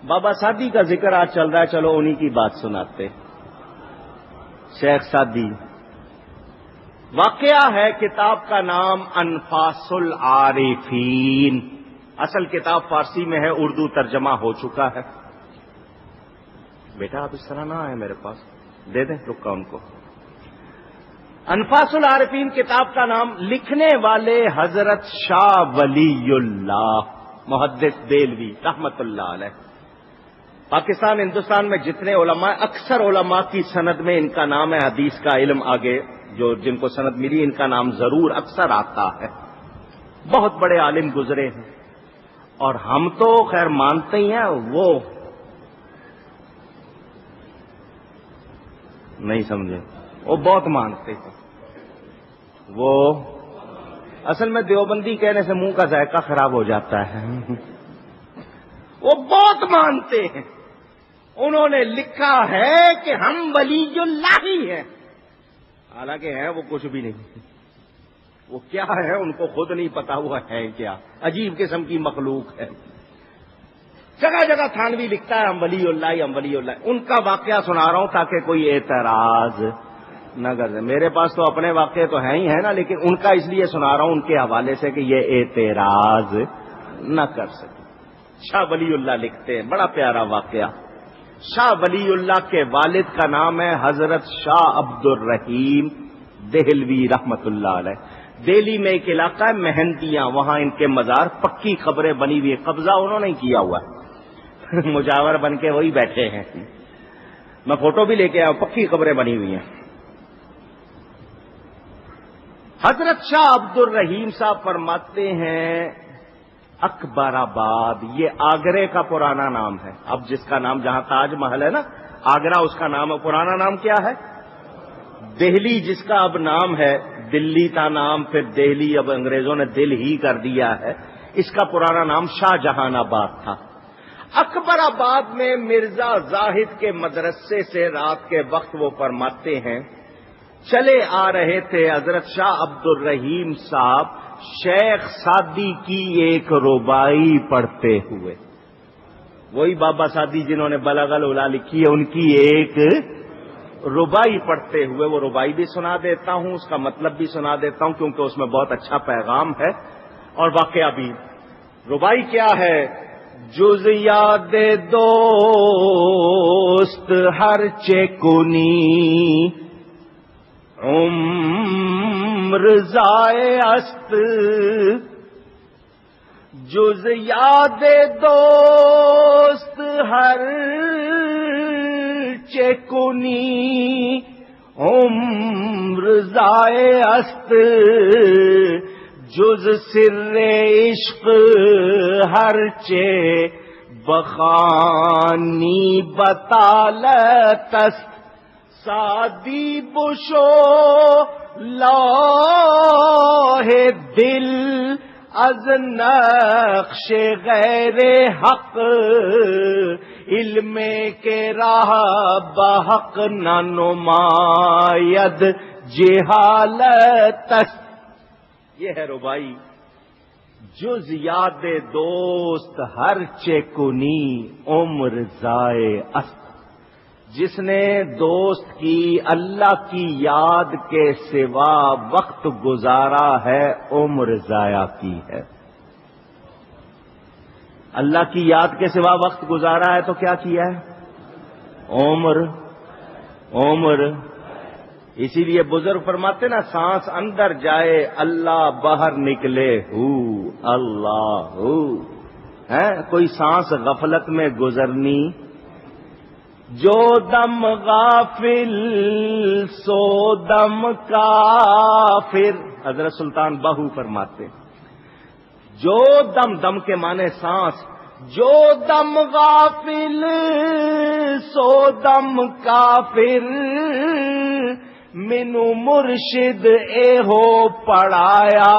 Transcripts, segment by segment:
بابا سعدی کا ذکر آج چل رہا ہے، چلو انہی کی بات سناتے. شیخ سعدی. واقعہ ہے کتاب کا نام انفاس العارفین. اصل کتاب فارسی میں ہے، اردو ترجمہ ہو چکا ہے. بیٹا آپ اس طرح نہ آئے میرے پاس، دے دیں رکا ان کو. انفاس العارفین کتاب کا نام. لکھنے والے حضرت شاہ ولی اللہ محدث دہلوی رحمت اللہ علیہ. پاکستان ہندوستان میں جتنے علماء، اکثر علماء کی سند میں ان کا نام ہے. حدیث کا علم آگے جو جن کو سند ملی ان کا نام ضرور اکثر آتا ہے. بہت بڑے عالم گزرے ہیں، اور ہم تو خیر مانتے ہی ہیں، وہ نہیں سمجھے، وہ بہت مانتے ہیں. وہ اصل میں دیوبندی کہنے سے منہ کا ذائقہ خراب ہو جاتا ہے. وہ بہت مانتے ہیں. انہوں نے لکھا ہے کہ ہم ولی اللہ ہی ہیں، حالانکہ ہیں وہ کچھ بھی نہیں. وہ کیا ہے ان کو خود نہیں پتا ہوا ہے کیا. عجیب قسم کی مخلوق ہے. جگہ جگہ تھانوی لکھتا ہے ہم ولی اللہ، ہم ولی اللہ. ان کا واقعہ سنا رہا ہوں تاکہ کوئی اعتراض نہ کر دے. میرے پاس تو اپنے واقعے تو ہیں ہی ہے نا، لیکن ان کا اس لیے سنا رہا ہوں ان کے حوالے سے کہ یہ اعتراض نہ کر سکے. شاہ ولی اللہ لکھتے ہیں، بڑا پیارا واقعہ. شاہ ولی اللہ کے والد کا نام ہے حضرت شاہ عبد الرحیم دہلوی رحمت اللہ علیہ. دہلی میں ایک علاقہ ہے مہندیاں، وہاں ان کے مزار پکی قبریں بنی ہوئی. قبضہ انہوں نے کیا ہوا ہے، مجاور بن کے وہی بیٹھے ہیں. میں فوٹو بھی لے کے آیا ہوں، پکی قبریں بنی ہوئی ہیں. حضرت شاہ عبد الرحیم صاحب فرماتے ہیں اکبر آباد، یہ آگرے کا پرانا نام ہے. اب جس کا نام جہاں تاج محل ہے نا آگرہ، اس کا نام ہے. پرانا نام کیا ہے؟ دہلی، جس کا اب نام ہے دلی تھا نام، پھر دہلی اب انگریزوں نے دل ہی کر دیا ہے. اس کا پرانا نام شاہ جہان آباد تھا. اکبر آباد میں مرزا زاہد کے مدرسے سے رات کے وقت وہ فرماتے ہیں چلے آ رہے تھے حضرت شاہ عبد الرحیم صاحب شیخ سعدی کی ایک ربائی پڑھتے ہوئے. وہی بابا سعدی جنہوں نے بلغ العلا لکھی ہے، ان کی ایک ربائی پڑھتے ہوئے. وہ ربائی بھی سنا دیتا ہوں، اس کا مطلب بھی سنا دیتا ہوں کیونکہ اس میں بہت اچھا پیغام ہے اور واقعہ بھی. ربائی کیا ہے؟ جز یاد دوست ہر چکنی عمر ضائع است، جز یاد دوست ہر چکنی عمر ضائع است، جز سر عشق ہر چے بخانی بطالت است، سعدی بشو لاہ دل از نقش غیر حق، علم کے راہ بحق نہ نماید جہالت است. یہ ہے ربائی. جز یاد دوست ہر چکنی عمر ضائع است، جس نے دوست کی اللہ کی یاد کے سوا وقت گزارا ہے عمر ضائع کی ہے. اللہ کی یاد کے سوا وقت گزارا ہے تو کیا کیا ہے؟ عمر. اسی لیے بزرگ فرماتے نا سانس اندر جائے اللہ باہر نکلے اللہ ہے. کوئی سانس غفلت میں گزرنی، جو دم غافل سو دم کافر. حضرت سلطان باہو فرماتے جو دم، دم کے معنی سانس، جو دم غافل سو دم کافر، منو مرشد اے ہو پڑھایا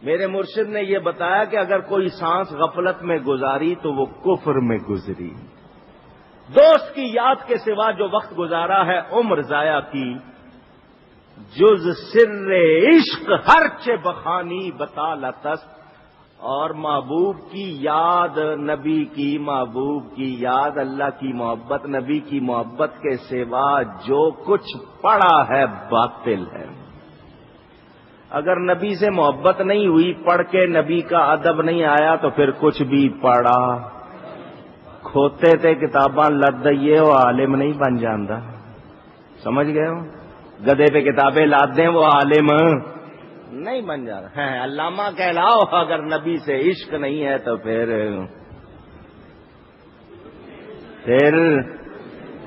میرے مرشد نے یہ بتایا کہ اگر کوئی سانس غفلت میں گزاری تو وہ کفر میں گزری. دوست کی یاد کے سوا جو وقت گزارا ہے عمر ضائع کی. جز سر عشق ہر چے بخانی بطالت است، اور محبوب کی یاد، نبی کی محبوب کی یاد، اللہ کی محبت، نبی کی محبت کے سوا جو کچھ پڑا ہے باطل ہے۔ اگر نبی سے محبت نہیں ہوئی، پڑھ کے نبی کا ادب نہیں آیا تو پھر کچھ بھی پڑھا، کھوتے تھے کتاباں لد دئیے وہ عالم نہیں بن جاندہ، سمجھ گئے ہو؟ گدے پہ کتابیں لاد دیں وہ عالم نہیں بن جاتا ہے، علامہ کہلاؤ، اگر نبی سے عشق نہیں ہے تو پھر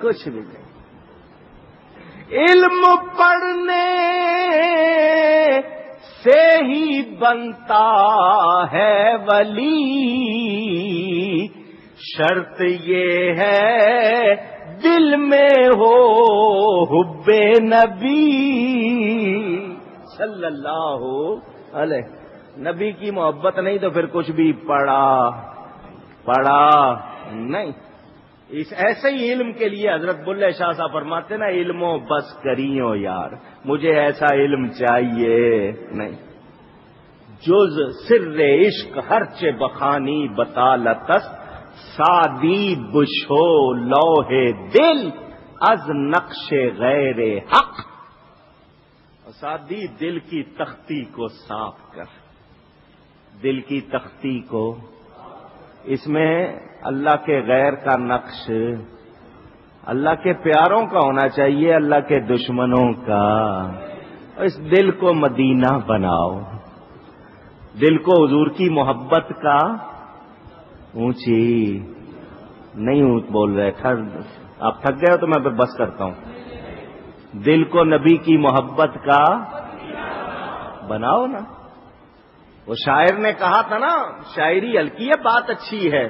کچھ بھی نہیں۔ علم پڑھنے سے ہی بنتا ہے ولی، شرط یہ ہے دل میں ہو حب نبی صلی اللہ علیہ۔ نبی کی محبت نہیں تو پھر کچھ بھی پڑھا نہیں۔ اس ایسے ہی علم کے لیے حضرت بلے شاہ صاحب فرماتے نا، علم و بس کریو یار، مجھے ایسا علم چاہیے نہیں۔ جز سر عشق ہرچ بخانی بطالتس، سادی بشو لوح دل از نقش غیر حق۔ سادی دل کی تختی کو صاف کر، دل کی تختی کو، اس میں اللہ کے غیر کا نقش، اللہ کے پیاروں کا ہونا چاہیے، اللہ کے دشمنوں کا۔ اس دل کو مدینہ بناؤ، دل کو حضور کی محبت کا، اونچی نہیں بول رہے، آپ تھک گئے ہو تو میں پھر بس کرتا ہوں۔ دل کو نبی کی محبت کا بناؤ نا۔ وہ شاعر نے کہا تھا نا، شاعری ہلکی ہے، بات اچھی ہے،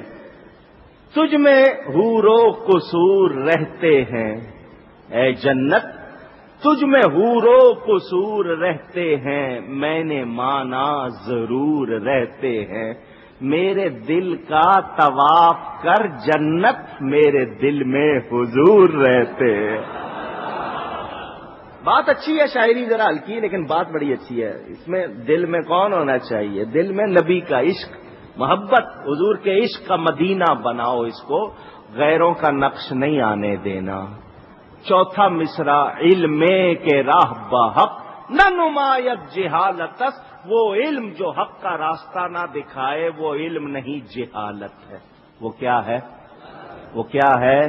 تجھ میں حور و قصور رہتے ہیں اے جنت، تجھ میں حور و قصور رہتے ہیں، میں نے مانا ضرور رہتے ہیں، میرے دل کا طواف کر جنت، میرے دل میں حضور رہتے ہیں۔ بات اچھی ہے، شاعری ذرا ہلکی ہے لیکن بات بڑی اچھی ہے۔ اس میں دل میں کون ہونا چاہیے؟ دل میں نبی کا عشق، محبت، حضور کے عشق کا مدینہ بناؤ، اس کو غیروں کا نقش نہیں آنے دینا۔ چوتھا مصرع، علم کے راہ بحق نہ نمایت جہالتس، وہ علم جو حق کا راستہ نہ دکھائے وہ علم نہیں، جہالت ہے۔ وہ کیا ہے؟ وہ کیا ہے؟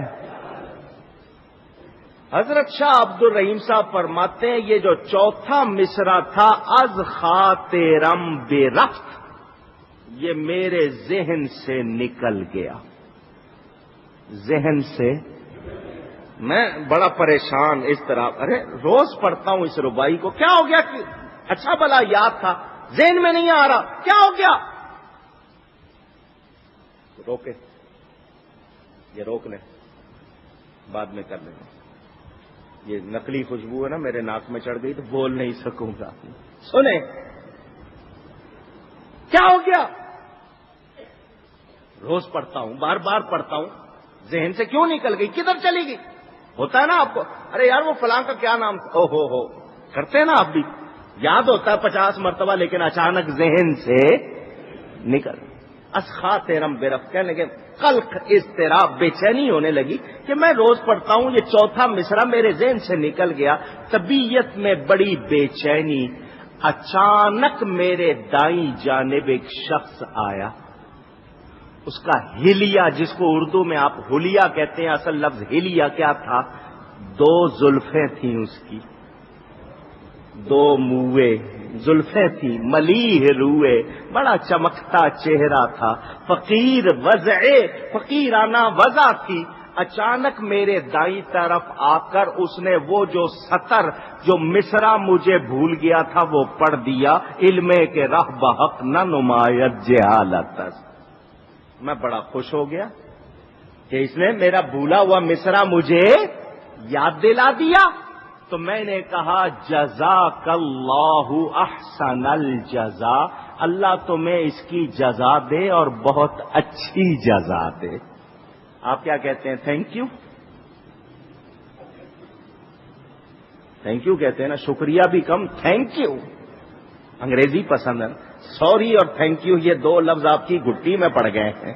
حضرت شاہ عبد الرحیم صاحب فرماتے ہیں یہ جو چوتھا مصرع تھا، از خاطرم برفت، یہ میرے ذہن سے نکل گیا، ذہن سے۔ میں بڑا پریشان اس طرح، ارے روز پڑھتا ہوں اس ربائی کو، کیا ہو گیا کہ اچھا بلا یاد تھا، ذہن میں نہیں آ رہا، کیا ہو گیا؟ روکے، یہ روک لیں، بعد میں کر لیں۔ یہ نقلی خوشبو ہے نا میرے ناک میں چڑھ گئی تو بول نہیں سکوں گا۔ سنیں، کیا ہو گیا؟ روز پڑھتا ہوں، بار بار پڑھتا ہوں، ذہن سے کیوں نکل گئی، کدھر چلی گئی؟ ہوتا ہے نا آپ کو، ارے یار وہ فلاں کا کیا نام تھا، او ہو کرتے ہیں نا آپ بھی، یاد ہوتا ہے 50 مرتبہ لیکن اچانک ذہن سے نکل۔ اسخاترم برف، کہنے لگے قلق، اضطراب، بے چینی ہونے لگی کہ میں روز پڑھتا ہوں، یہ چوتھا مصرع میرے ذہن سے نکل گیا، طبیعت میں بڑی بے چینی۔ اچانک میرے دائیں جانب ایک شخص آیا، اس کا ہلیا، جس کو اردو میں آپ حلیہ کہتے ہیں، اصل لفظ ہلیا کیا تھا؟ 2 زلفیں تھیں اس کی، 2 موے زلفیں تھیں، ملیح روئے، بڑا چمکتا چہرہ تھا، فقیر وضع، فقیرانہ وضع تھی۔ اچانک میرے دائیں طرف آ کر اس نے وہ جو سطر، جو مصرع مجھے بھول گیا تھا وہ پڑھ دیا، علم کے راہ بحق نہ نمایت جہالت۔ میں بڑا خوش ہو گیا کہ اس نے میرا بھولا ہوا مصرع مجھے یاد دلا دیا۔ تو میں نے کہا جزاک اللہ احسن الجزا، اللہ تمہیں اس کی جزا دے اور بہت اچھی جزا دے۔ آپ کیا کہتے ہیں؟ تھینک یو، تھینک یو کہتے ہیں نا، شکریہ بھی کم، تھینک یو۔ انگریزی پسند ہے، سوری اور تھینک یو یہ دو لفظ آپ کی گٹی میں پڑ گئے ہیں.